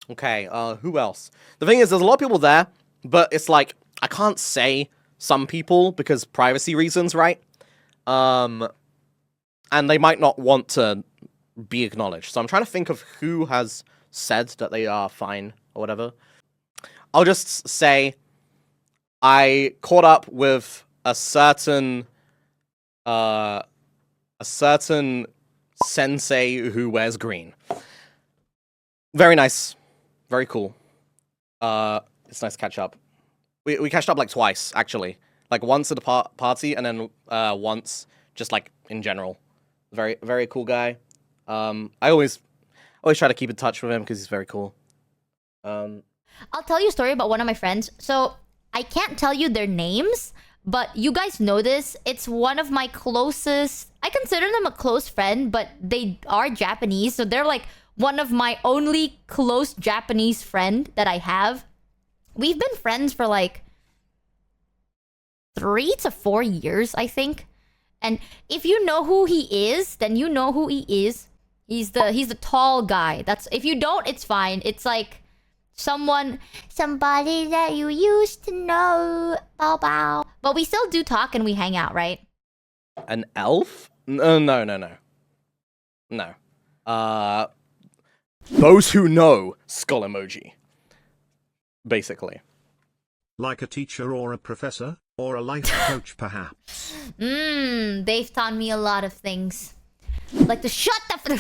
Okay, who else? The thing is, there's a lot of people there, but it's like, I can't say some people because privacy reasons, right? And they might not want to be acknowledged. So I'm trying to think of who has said that they are fine or whatever. I'll just say I caught up with a certain sensei who wears green. Very nice. Very cool. It's nice to catch up. We catched up like twice, actually. Like once at a party and then once just like in general. Very, very cool guy. I always try to keep in touch with him because he's very cool. I'll tell you a story about one of my friends. So I can't tell you their names, but you guys know this. It's one of my closest... I consider them a close friend, but they are Japanese. So they're like one of my only close Japanese friend that I have. We've been friends for like 3 to 4 years, I think. And if you know who he is, then you know who he is. He's the tall guy. That's if you don't, it's fine. It's like somebody that you used to know. Bow bow. But we still do talk and we hang out, right? An elf? No. Those who know skull emoji. Basically. Like a teacher or a professor? Or a life coach, perhaps? They've taught me a lot of things. Like to shut the...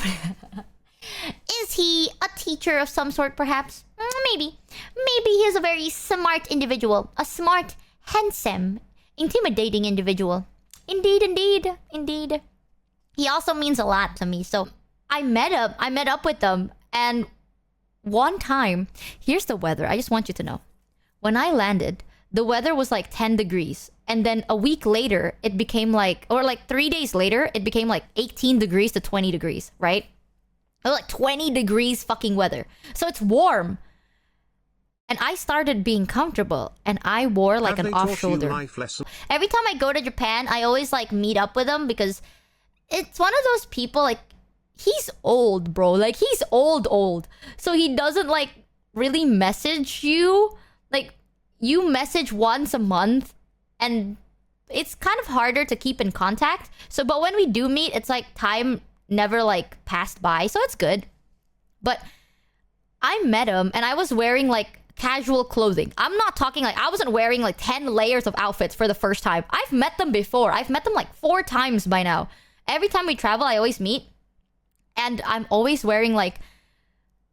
Is he a teacher of some sort, perhaps? Maybe. Maybe he's a very smart individual. A smart, handsome, intimidating individual. Indeed. He also means a lot to me. So I met up with them. And one time... Here's the weather. I just want you to know. When I landed... The weather was like 10 degrees. And then a week later, it became like... Or like 3 days later, it became like 18 degrees to 20 degrees, right? It was like 20 degrees fucking weather. So it's warm. And I started being comfortable. And I wore like an off-shoulder. Every time I go to Japan, I always like meet up with him. Because it's one of those people like... He's old, bro. Like he's old. So he doesn't like really message you. Like... You message once a month and it's kind of harder to keep in contact. So, but when we do meet, it's like time never like passed by. So it's good. But I met him and I was wearing like casual clothing. I'm not talking like I wasn't wearing like 10 layers of outfits for the first time. I've met them before. I've met them like 4 times by now. Every time we travel, I always meet. And I'm always wearing like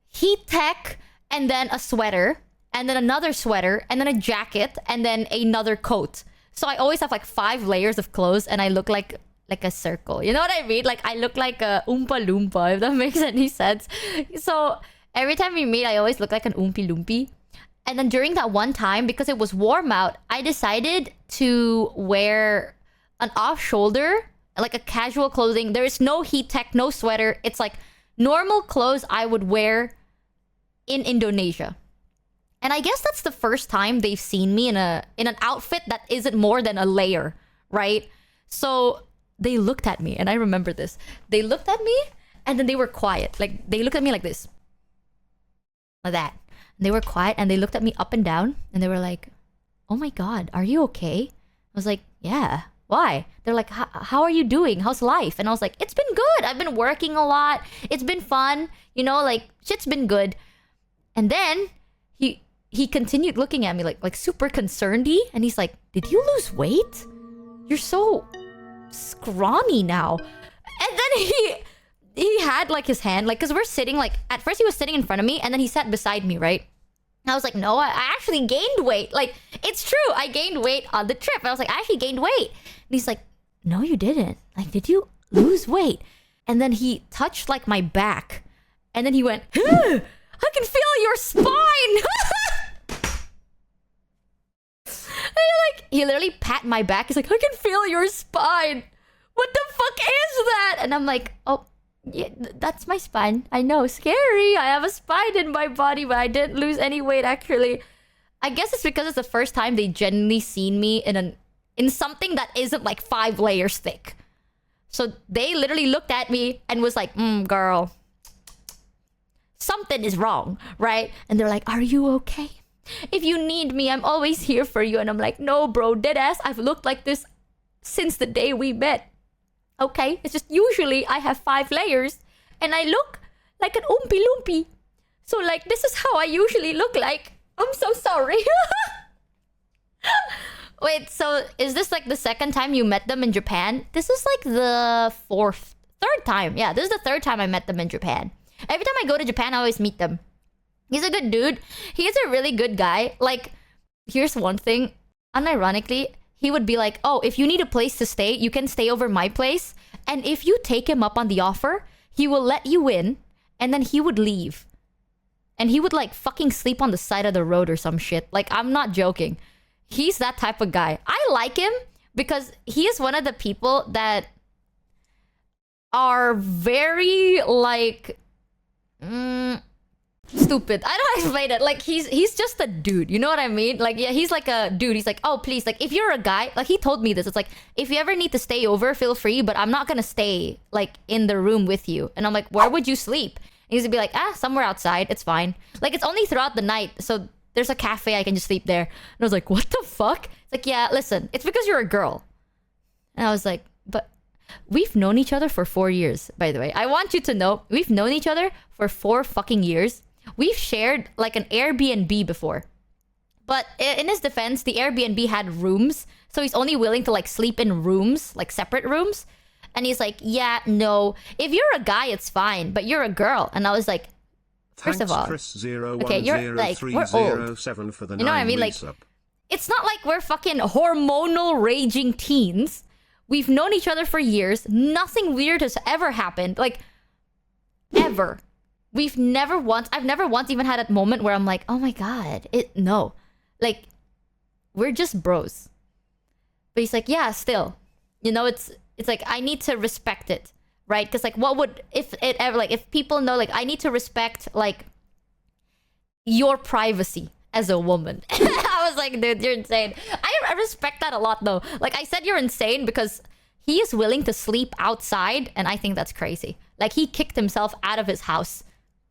heat tech and then a sweater. And then another sweater, and then a jacket, and then another coat. So I always have like 5 layers of clothes, and I look like a circle. You know what I mean? Like I look like a Oompa Loompa, if that makes any sense. So every time we meet, I always look like an Oompy Loompi. And then during that one time, because it was warm out, I decided to wear an off-shoulder, like a casual clothing. There is no heat tech, no sweater. It's like normal clothes I would wear in Indonesia. And I guess that's the first time they've seen me in an outfit that isn't more than a layer, right? So they looked at me, and I remember this. They looked at me, and then they were quiet. Like, they looked at me like this. Like that. And they were quiet, and they looked at me up and down, and they were like, oh my god, are you okay? I was like, yeah. Why? They're like, how are you doing? How's life? And I was like, it's been good. I've been working a lot. It's been fun. You know, like, shit's been good. And then... He continued looking at me like super concerned-y. And he's like, did you lose weight? You're so scrawny now. And then he had like his hand, like, because we're sitting like, at first he was sitting in front of me. And then he sat beside me, right? I was like, no, I actually gained weight. Like, it's true. I gained weight on the trip. I was like, I actually gained weight. And he's like, no, you didn't. Like, did you lose weight? And then he touched like my back. And then he went, I can feel your spine. He literally pat my back. He's like, I can feel your spine. What the fuck is that? And I'm like, oh, yeah, that's my spine. I know, scary. I have a spine in my body, but I didn't lose any weight, actually. I guess it's because it's the first time they genuinely seen me in something that isn't like 5 layers thick. So they literally looked at me and was like, girl. something is wrong, right? And they're like, are you okay? If you need me, I'm always here for you. And I'm like, no, bro, deadass, I've looked like this since the day we met. Okay? It's just usually I have 5 layers and I look like an Oompi Loompi. So, like, this is how I usually look like. I'm so sorry. Wait, so is this like the second time you met them in Japan? This is like the third time. Yeah, this is the third time I met them in Japan. Every time I go to Japan, I always meet them. He's a good dude. He is a really good guy. Like, here's one thing. Unironically, he would be like, oh, if you need a place to stay, you can stay over my place. And if you take him up on the offer, he will let you in. And then he would leave. And he would like fucking sleep on the side of the road or some shit. Like, I'm not joking. He's that type of guy. I like him because he is one of the people that are very like stupid. I don't know how to explain it. Like, he's just a dude. You know what I mean? Like, yeah, he's like a dude. He's like, oh, please, like, if you're a guy, like, he told me this. It's like, if you ever need to stay over, feel free, but I'm not gonna stay like in the room with you. And I'm like, where would you sleep? And he's gonna be like, somewhere outside. It's fine. Like, it's only throughout the night, so there's a cafe, I can just sleep there. And I was like, what the fuck? It's like, yeah, listen, it's because you're a girl. And I was like, but we've known each other for 4 years, by the way. I want you to know, we've known each other for 4 fucking years. We've shared like an Airbnb before. But in his defense, the Airbnb had rooms. So he's only willing to like sleep in rooms, like separate rooms. And he's like, yeah, no. If you're a guy, it's fine. But you're a girl. And I was like, first of all, okay, you're like, we're old. You know what I mean? Like, it's not like we're fucking hormonal raging teens. We've known each other for years. Nothing weird has ever happened. Like, ever. I've never once even had a moment where I'm like, oh my God, no. Like, we're just bros. But he's like, yeah, still. You know, it's like, I need to respect it. Right? Because, like, what would, if it ever, like, if people know, like, I need to respect, like, your privacy as a woman. I was like, dude, you're insane. I respect that a lot, though. Like, I said you're insane because he is willing to sleep outside, and I think that's crazy. Like, he kicked himself out of his house.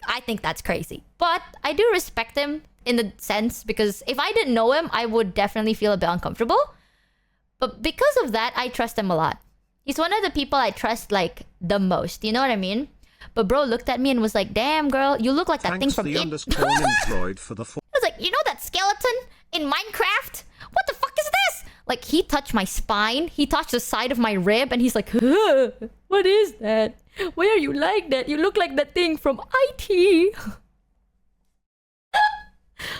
I think that's crazy. But I do respect him in the sense, because if I didn't know him, I would definitely feel a bit uncomfortable. But because of that, I trust him a lot. He's one of the people I trust, like, the most. You know what I mean? But bro looked at me and was like, damn, girl, you look like that thing from it. I was like, you know that skeleton in Minecraft? What the fuck is this? Like, he touched my spine. He touched the side of my rib. And he's like, what is that? Why are you like that? You look like that thing from IT.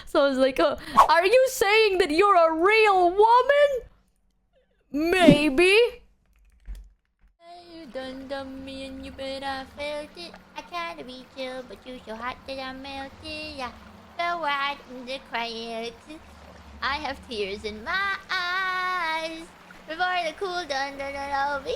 So I was like, are you saying that you're a real woman? Maybe. You done me and you bet I felt it. I tried to reach you, but you so hot that I melted. Yeah, so right in the quiet. I have tears in my eyes before the cool done over.